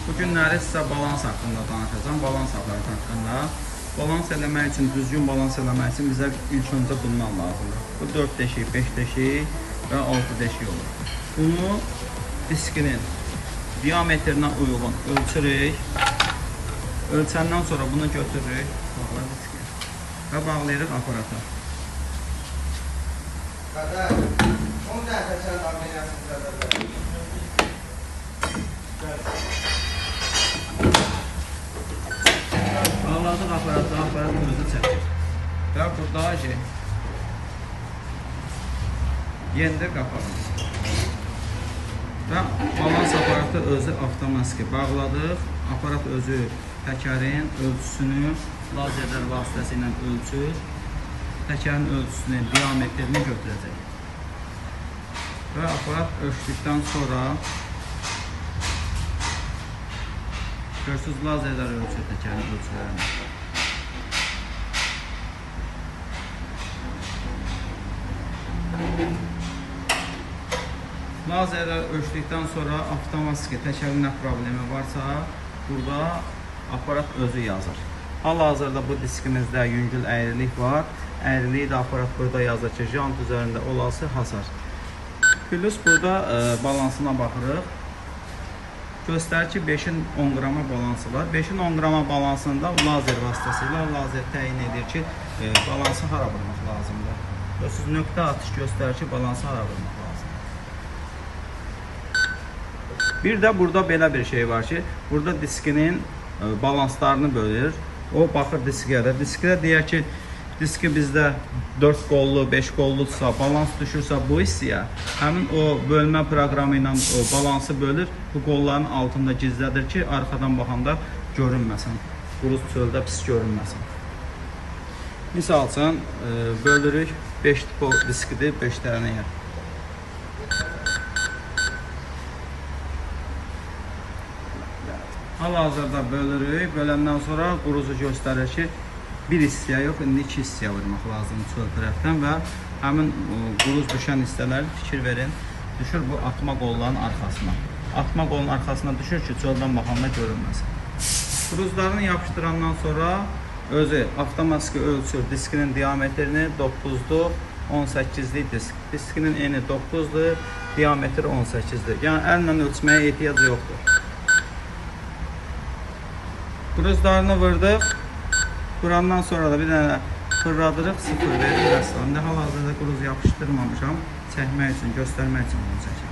Bu günləri sizə balans haqqında danışacağım, balans aparatı haqqında. Balans eləmək üçün, düzgün balans eləmək üçün bizə ilk öncə bundan lazımdır. Bu 4 deşik, 5 deşik və 6 deşik olur. Bunu diskinin diametrinə uyğun ölçürük. Ölçəndən sonra bunu götürürük və bağlayırıq aparata. Bağladıq aparatı, aparat özü çəkir. Və burada yendir qaparımız. Və balans aparatı özü avtomatik bağladıq. Aparat özü təkərin ölçüsünü lazerlər vasitəsilə ölçür. Təkərin ölçüsünü, diametrini götürəcək. Və aparat ölçdükdən sonra görsüz lazerlər ölçür təkərin ölçülərini. Lazerlər ölçdükdən sonra avtomatik təkərin nə problemi varsa burada aparat özü yazır. Hal-hazırda bu diskimizdə yüngül əyrilik var. Əyriliyi də aparat burada yazır ki, jant üzərində olası hasar. Plus burada balansına baxırıq. Göstərir ki, 5-in 10 qrama balansı var. 5-in 10 qrama balansında lazer vasitəsilə lazer təyin edir ki, balansı hara vurmaq lazımdır. Siz nöqtə atış göstərir ki, balansı hara vurmaq lazımdır. Bir də burada belə bir şey var ki, burada diskinin balanslarını bölür. O baxır diskiyə də. Diskdə deyək ki, diski bizdə 4 qollu, 5 qolludursa, balans düşürsə bu hissəyə, həmin o bölmə proqramı ilə o balansı bölür, bu qolların altında gizlədir ki, arxadan baxanda görünməsin. Quruz çöldə pis görünməsin. Misal üçün, bölürük, 5 tipo diskidir, 5 dənəyə. Hal-hazırda bölürük, böləndən sonra quruzu göstərir ki, bir hissəyə yox, indi 2 hissəyə vurmaq lazımdır çöl tərəfdən və həmin quruz düşən hissələri fikir verin, düşür bu atma qolların arxasına. Atma qolun arxasına düşür ki, çöldən baxanda görünməsin. Quruzlarını yapışdırandan sonra özü avtomatik ölçür diskinin diametrini 9'dur, 18'lik disk. Diskinin eni 9'dur, diametri 18'dir. Yəni əllə ölçməyə ehtiyac yoxdur. Quruzlarını vurdıq. Vurandan sonra da bir dənə fırladırıq, sıfır verir. Hal-hazırda quruz yapışdırmamışam. Çəkmək üçün, göstərmək üçün bunu çəkir.